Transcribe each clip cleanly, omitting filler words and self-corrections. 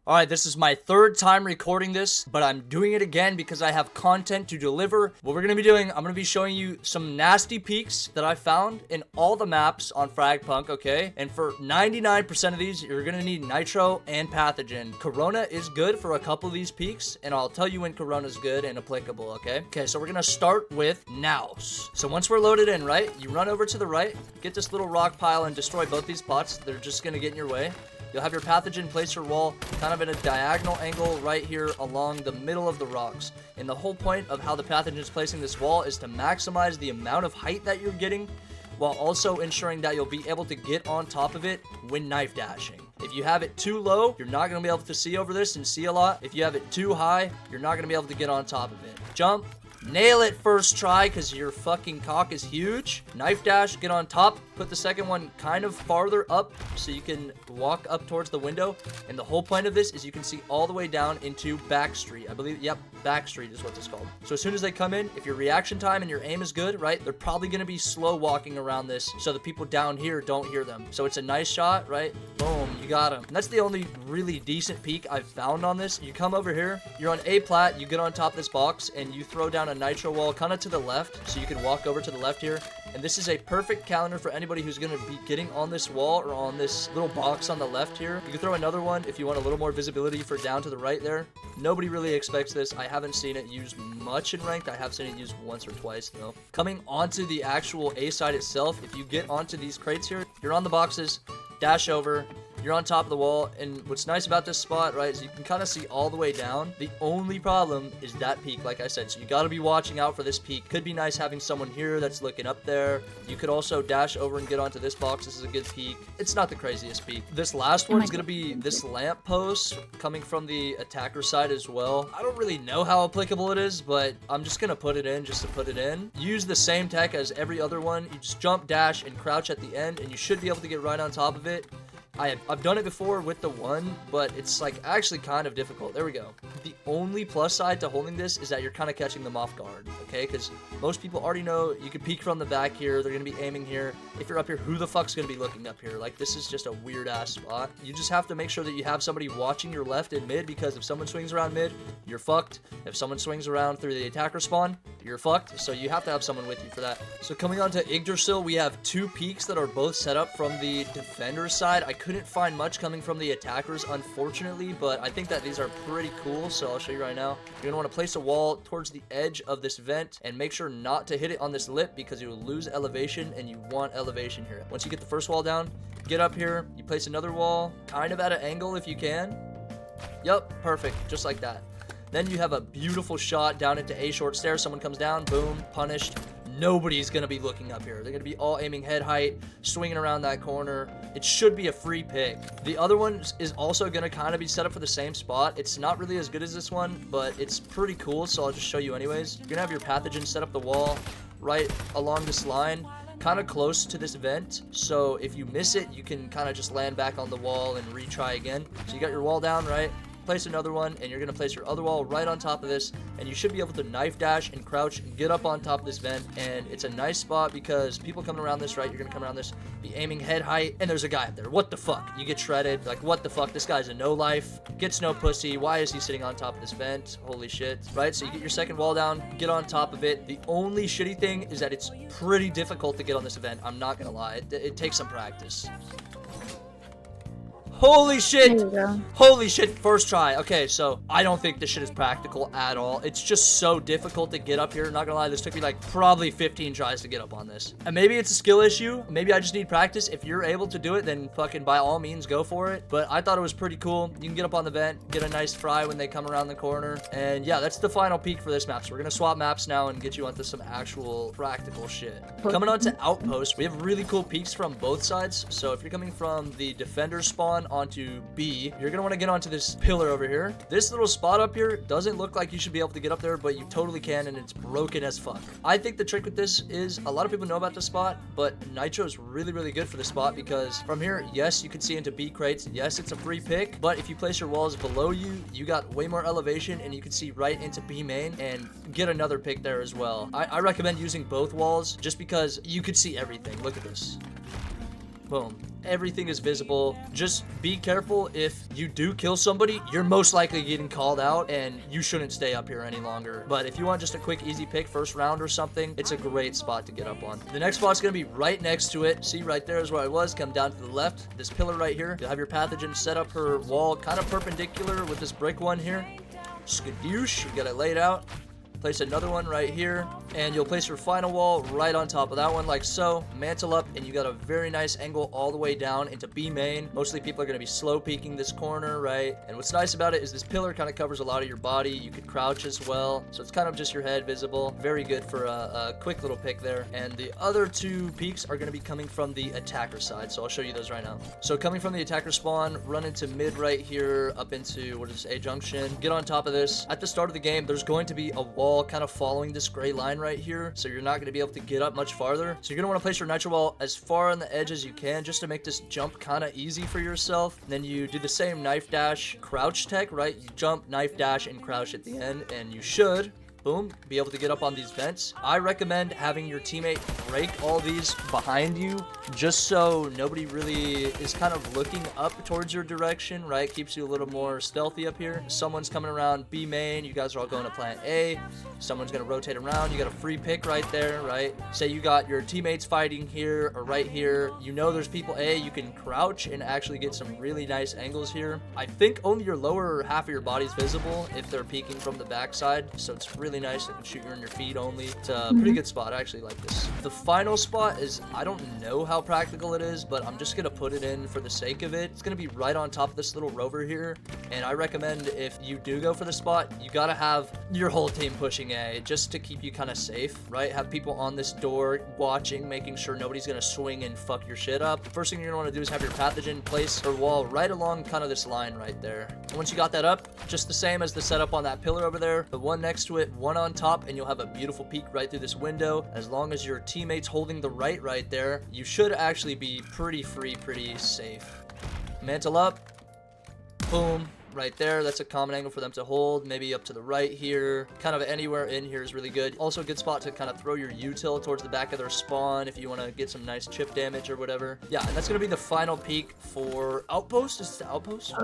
Alright, this is my third time recording this, but I'm doing it again because I have content to deliver. What we're going to be doing, I'm going to be showing you some nasty peaks that I found in all the maps on FragPunk, okay? And for 99% of these, you're going to need Nitro and Pathogen. Corona is good for a couple of these peaks, and I'll tell you when Corona is good and applicable, okay? Okay, so we're going to start with Nows. So once we're loaded in, right, you run over to the right, get this little rock pile and destroy both these pots. They're just going to get in your way. You'll have your Pathogen place your wall kind of in a diagonal angle right here along the middle of the rocks. And the whole point of how the Pathogen is placing this wall is to maximize the amount of height that you're getting while also ensuring that you'll be able to get on top of it when knife dashing. If you have it too low, you're not going to be able to see over this and see a lot. If you have it too high, you're not going to be able to get on top of it. Jump. Nail it first try because your fucking cock is huge. Knife dash, get on top. Put the second one kind of farther up so you can walk up towards the window. And the whole point of this is you can see all the way down into back street. I believe, yep, back street is what it's called. So as soon as they come in, if your reaction time and your aim is good, right, they're probably going to be slow walking around this so the people down here don't hear them. So it's a nice shot, right? Boom, you got them. And that's the only really decent peak I've found on this. You come over here, you're on A plat, you get on top of this box, and you throw down a Nitro wall kind of to the left so you can walk over to the left here. And this is a perfect calendar for anybody who's going to be getting on this wall or on this little box on the left here. You can throw another one if you want a little more visibility for down to the right there. Nobody really expects this. I haven't seen it used much in ranked. I have seen it used once or twice though. Coming onto the actual A side itself, if you get onto these crates here, you're on the boxes, dash over, you're on top of the wall, and what's nice about this spot, right, is you can kind of see all the way down. The only problem is that peak, like I said, so you got to be watching out for this peak. Could be nice having someone here that's looking up there. You could also dash over and get onto this box. This is a good peak. It's not the craziest peak. This last one is going to be this lamp post coming from the attacker side as well. I don't really know how applicable it is, but I'm just going to put it in just to put it in. Use the same tech as every other one. You just jump, dash, and crouch at the end, and you should be able to get right on top of it. I've done it before with the one, but it's like actually kind of difficult. There we go. The only plus side to holding this is that you're kind of catching them off guard, okay? Because most people already know you can peek from the back here. They're going to be aiming here. If you're up here, who the fuck's going to be looking up here? Like, this is just a weird-ass spot. You just have to make sure that you have somebody watching your left and mid, because if someone swings around mid, you're fucked. If someone swings around through the attacker spawn, you're fucked. So you have to have someone with you for that. So coming on to Yggdrasil, we have two peaks that are both set up from the defender side. I couldn't find much coming from the attackers, unfortunately, but I think that these are pretty cool, so I'll show you right now. You're going to want to place a wall towards the edge of this vent and make sure not to hit it on this lip because you will lose elevation, and you want elevation here. Once you get the first wall down, get up here, you place another wall, kind of at an angle if you can. Yup, perfect, just like that. Then you have a beautiful shot down into A short stairs. Someone comes down, boom, punished. Nobody's going to be looking up here. They're going to be all aiming head height, swinging around that corner. It should be a free pick. The other one is also going to kind of be set up for the same spot. It's not really as good as this one, but it's pretty cool, so I'll just show you anyways. You're going to have your Pathogen set up the wall right along this line, kind of close to this vent. So if you miss it, you can kind of just land back on the wall and retry again. So you got your wall down, right? Place another one, and you're going to place your other wall right on top of this, and you should be able to knife dash and crouch and get up on top of this vent. And it's a nice spot because people coming around this, right, you're going to come around this, be aiming head height, and there's a guy up there. What the fuck? You get shredded. Like, what the fuck? This guy's a no life, gets no pussy. Why is he sitting on top of this vent? Holy shit. Right, so you get your second wall down, get on top of it. The only shitty thing is that it's pretty difficult to get on this event. I'm not going to lie. It takes some practice. Holy shit! Holy shit, first try. Okay, so I don't think this shit is practical at all. It's just so difficult to get up here. Not gonna lie, this took me like probably 15 tries to get up on this. And maybe it's a skill issue. Maybe I just need practice. If you're able to do it, then fucking by all means go for it. But I thought it was pretty cool. You can get up on the vent, get a nice fry when they come around the corner. And yeah, that's the final peak for this map. So we're gonna swap maps now and get you onto some actual practical shit. Coming on to Outpost, we have really cool peaks from both sides. So if you're coming from the defender spawn onto B, you're gonna want to get onto this pillar over here. This little spot up here doesn't look like you should be able to get up there, but you totally can, and it's broken as fuck. I think the trick with this is a lot of people know about this spot, but Nitro is really good for this spot because from here, yes, you can see into B crates. Yes, it's a free pick, but if you place your walls below you, you got way more elevation, and you can see right into B main and get another pick there as well. I recommend using both walls just because you could see everything. Look at this. Boom. Everything is visible. Just be careful. If you do kill somebody, you're most likely getting called out and you shouldn't stay up here any longer. But if you want just a quick easy pick first round or something, it's a great spot to get up on. The next spot's gonna be right next to it. See, right there is where I was. Come down to the left, this pillar right here. You'll have your Pathogen set up her wall kind of perpendicular with this brick one here. Skadoosh, you got it laid out. Place another one right here, and you'll place your final wall right on top of that one like so. Mantle up, and you got a very nice angle all the way down into B main. Mostly people are going to be slow peeking this corner, right? And what's nice about it is this pillar kind of covers a lot of your body. You could crouch as well, so it's kind of just your head visible. Very good for a quick little pick there. And the other two peaks are going to be coming from the attacker side, so I'll show you those right now. So coming from the attacker spawn, run into mid right here, up into, what is this, A junction. Get on top of this. At the start of the game, there's going to be a wall kind of following this gray line right here, so you're not going to be able to get up much farther. So you're going to want to place your nitro wall as far on the edge as you can, just to make this jump kind of easy for yourself. And then you do the same knife dash crouch tech, right? You jump, knife dash, and crouch at the end, and you should, boom, be able to get up on these vents. I recommend having your teammate break all these behind you, just so nobody really is kind of looking up towards your direction, right? Keeps you a little more stealthy up here. Someone's coming around B main, you guys are all going to plant A. Someone's going to rotate around, you got a free pick right there, right? Say you got your teammates fighting here or right here. You know there's people A, you can crouch and actually get some really nice angles here. I think only your lower half of your body's visible if they're peeking from the backside, so it's really nice. They can shoot you in your feet only. It's a pretty good spot. I actually like this. The final spot is, I don't know how practical it is, but I'm just gonna put it in for the sake of it. It's gonna be right on top of this little rover here, and I recommend if you do go for the spot, you gotta have your whole team pushing A, just to keep you kind of safe, right? Have people on this door watching, making sure nobody's gonna swing and fuck your shit up. First thing you're gonna want to do is have your Pathogen place her wall right along kind of this line right there. And once you got that up, just the same as the setup on that pillar over there, the one next to it, one on top, and you'll have a beautiful peek right through this window. As long as your teammates holding the right there, you should actually be pretty free, pretty safe. Mantle up, boom, right there. That's a common angle for them to hold. Maybe up to the right here, kind of anywhere in here is really good. Also a good spot to kind of throw your util towards the back of their spawn if you want to get some nice chip damage or whatever. Yeah, and that's going to be the final peak for Outpost. Is it Outpost?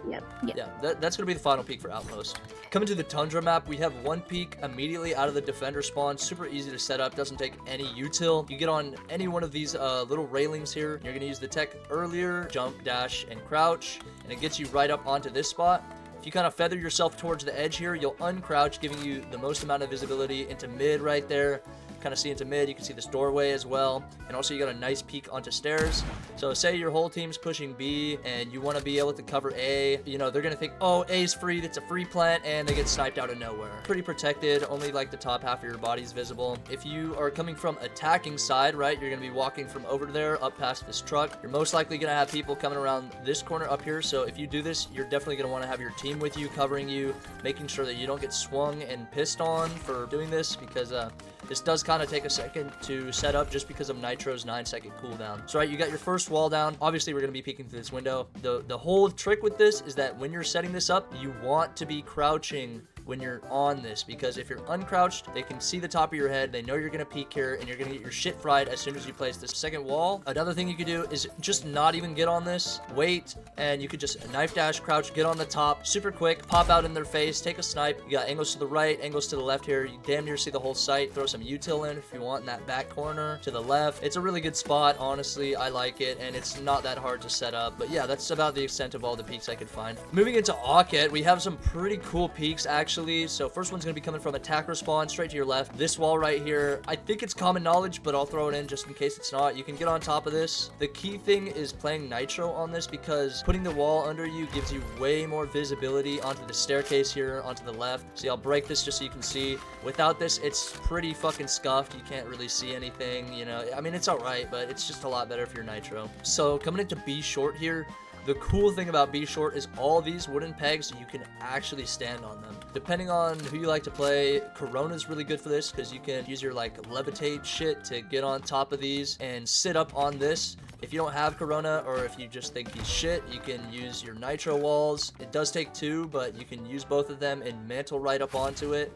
Yep. Yeah, that's going to be the final peak for Outpost. Coming to the Tundra map, we have one peak immediately out of the defender spawn. Super easy to set up, doesn't take any util. You get on any one of these little railings here. You're going to use the tech earlier, jump, dash, and crouch, and it gets you right up onto this spot. If you kind of feather yourself towards the edge here, you'll uncrouch, giving you the most amount of visibility into mid right there. Kind of see into mid, you can see this doorway as well, and also you got a nice peek onto stairs. So say your whole team's pushing B and you want to be able to cover A, you know, they're gonna think, oh, A's free, that's a free plant, and they get sniped out of nowhere. Pretty protected, only like the top half of your body's visible. If you are coming from attacking side, right, you're gonna be walking from over there up past this truck. You're most likely gonna have people coming around this corner up here, so if you do this, you're definitely gonna want to have your team with you, covering you, making sure that you don't get swung and pissed on for doing this, because this does kind of take a second to set up just because of Nitro's 9-second cooldown. So right, you got your first wall down. Obviously, we're going to be peeking through this window. The whole trick with this is that when you're setting this up, you want to be crouching when you're on this, because if you're uncrouched, they can see the top of your head, they know you're gonna peek here, and you're gonna get your shit fried as soon as you place this second wall. Another thing you could do is just not even get on this, wait, and you could just knife dash, crouch, get on the top, super quick, pop out in their face, take a snipe. You got angles to the right, angles to the left here. You damn near see the whole site. Throw some util in if you want in that back corner to the left. It's a really good spot, honestly. I like it, and it's not that hard to set up. But yeah, that's about the extent of all the peaks I could find. Moving into Auket, we have some pretty cool peaks, actually. So first one's gonna be coming from attacker spawn straight to your left. This wall right here, I think it's common knowledge, but I'll throw it in just in case it's not. You can get on top of this. The key thing is playing Nitro on this, because putting the wall under you gives you way more visibility onto the staircase here, onto the left. See, I'll break this just so you can see. Without this, it's pretty fucking scuffed. You can't really see anything, you know. I mean, it's alright, but it's just a lot better if you're Nitro. So coming into B short here, the cool thing about B short is all these wooden pegs, you can actually stand on them. Depending on who you like to play, Corona's really good for this, because you can use your like levitate shit to get on top of these and sit up on this. If you don't have Corona, or if you just think he's shit, you can use your Nitro walls. It does take two, but you can use both of them and mantle right up onto it.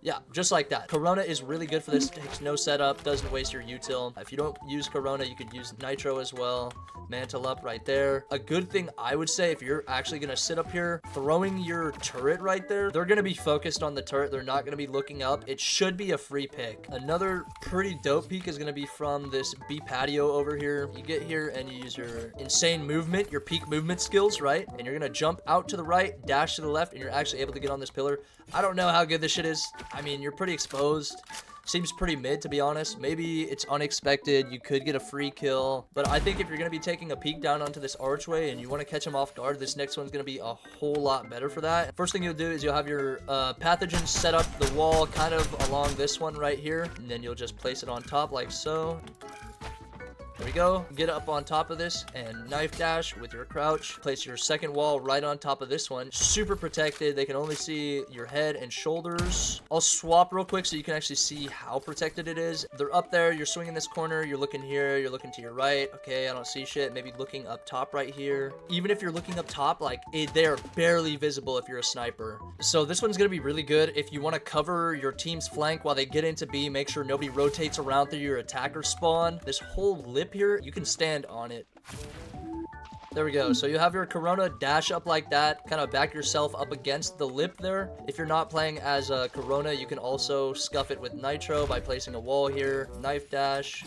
Yeah, just like that. Corona is really good for this. Takes no setup, doesn't waste your util. If you don't use Corona, you could use Nitro as well. Mantle up right there. A good thing I would say, if you're actually going to sit up here, throwing your turret right there, they're going to be focused on the turret. They're not going to be looking up. It should be a free pick. Another pretty dope peek is going to be from this B patio over here. You get here and you use your insane movement, your peak movement skills, right? And you're going to jump out to the right, dash to the left, and you're actually able to get on this pillar. I don't know how good this shit is. I mean, you're pretty exposed. Seems pretty mid, to be honest. Maybe it's unexpected. You could get a free kill. But I think if you're going to be taking a peek down onto this archway and you want to catch him off guard, this next one's going to be a whole lot better for that. First thing you'll do is you'll have your pathogen set up the wall kind of along this one right here. And then you'll just place it on top like so. There we go. Get up on top of this and knife dash with your crouch. Place your second wall right on top of this one. Super protected. They can only see your head and shoulders. I'll swap real quick so you can actually see how protected it is. They're up there. You're swinging this corner. You're looking here. You're looking to your right. Okay, I don't see shit. Maybe looking up top right here. Even if you're looking up top, like they're barely visible if you're a sniper. So this one's going to be really good if you want to cover your team's flank while they get into B. Make sure nobody rotates around through your attacker spawn. This whole lip here, you can stand on it. There we go. So you have your Corona dash up like that, kind of back yourself up against the lip there. If you're not playing as a Corona, you can also scuff it with Nitro by placing a wall here. Knife dash.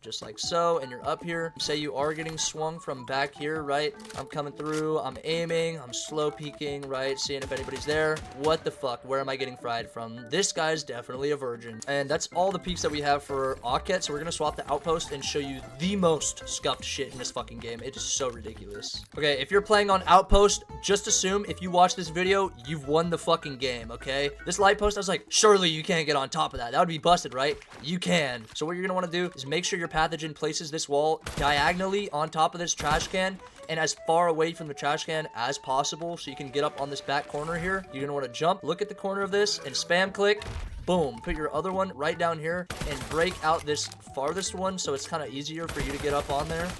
Just like so, and you're up here. Say you are getting swung from back here, right? I'm coming through, I'm aiming, I'm slow peeking, right? Seeing if anybody's there. What the fuck? Where am I getting fried from? This guy's definitely a virgin. And that's all the peeks that we have for Ocket. So we're gonna swap the Outpost and show you the most scuffed shit in this fucking game. It is so ridiculous. Okay, if you're playing on Outpost, just assume if you watch this video, you've won the fucking game, okay? This light post, I was like, surely you can't get on top of that. That would be busted, right? You can. So what you're gonna wanna do is make sure your pathogen places this wall diagonally on top of this trash can and as far away from the trash can as possible so you can get up on this back corner here. You're gonna want to jump, look at the corner of this, and spam click. Boom. Put your other one right down here and break out this farthest one so it's kind of easier for you to get up on there.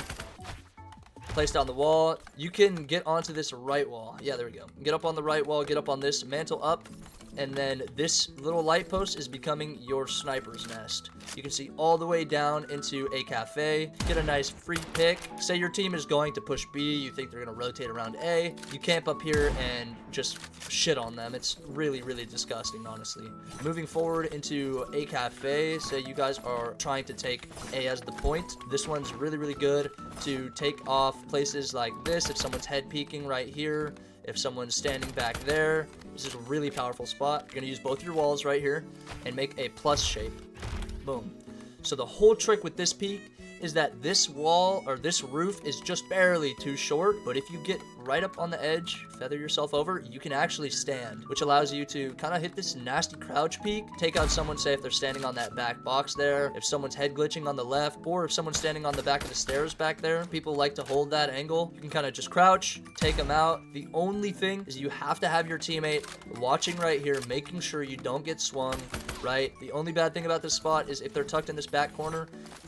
Place down the wall. You can get onto this right wall. Yeah, there we go. Get up on the right wall, get up on this, mantle up. And then this little light post is becoming your sniper's nest. You can see all the way down into a cafe. Get a nice free pick. Say your team is going to push B. You think they're going to rotate around A. You camp up here and just shit on them. It's really, really disgusting, honestly. Moving forward into a cafe. Say you guys are trying to take A as the point. This one's really, really good to take off places like this. If someone's head peeking right here. If someone's standing back there, this is a really powerful spot. You're going to use both your walls right here and make a plus shape. Boom. So the whole trick with this peak is that this wall or this roof is just barely too short, but if you get right up on the edge, feather yourself over, you can actually stand, which allows you to kind of hit this nasty crouch peek, take out someone, say if they're standing on that back box there, if someone's head glitching on the left, or if someone's standing on the back of the stairs back there. People like to hold that angle. You can kind of just crouch, take them out. The only thing is you have to have your teammate watching right here, making sure you don't get swung, right? The only bad thing about this spot is if they're tucked in this back corner,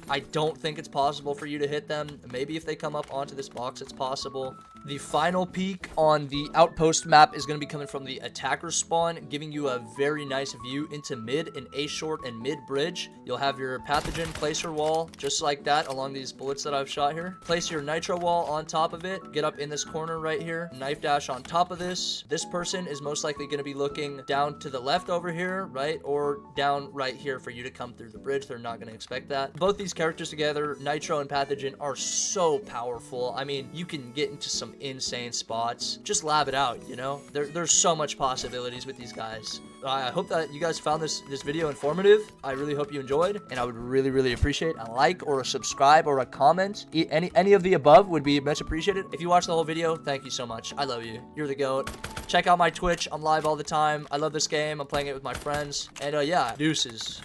I don't think it's possible for you to hit them. Maybe if they come up onto this box, it's possible. The final peek on the Outpost map is going to be coming from the attacker spawn, giving you a very nice view into mid and A short and mid bridge. You'll have your pathogen placer wall just like that along these bullets that I've shot here. Place your nitro wall on top of it. Get up in this corner right here. Knife dash on top of this. This person is most likely going to be looking down to the left over here, right? Or down right here for you to come through the bridge. They're not going to expect that. Both these characters together, Nitro and Pathogen, are so powerful. I mean, you can get into some insane spots. Just lab it out, you know? There's so much possibilities with these guys. I hope that you guys found this video informative. I really hope you enjoyed, and I would really, really appreciate a like or a subscribe or a comment. Any of the above would be much appreciated. If you watched the whole video, thank you so much. I love you. You're the GOAT. Check out my Twitch. I'm live all the time. I love this game. I'm playing it with my friends. And yeah, deuces.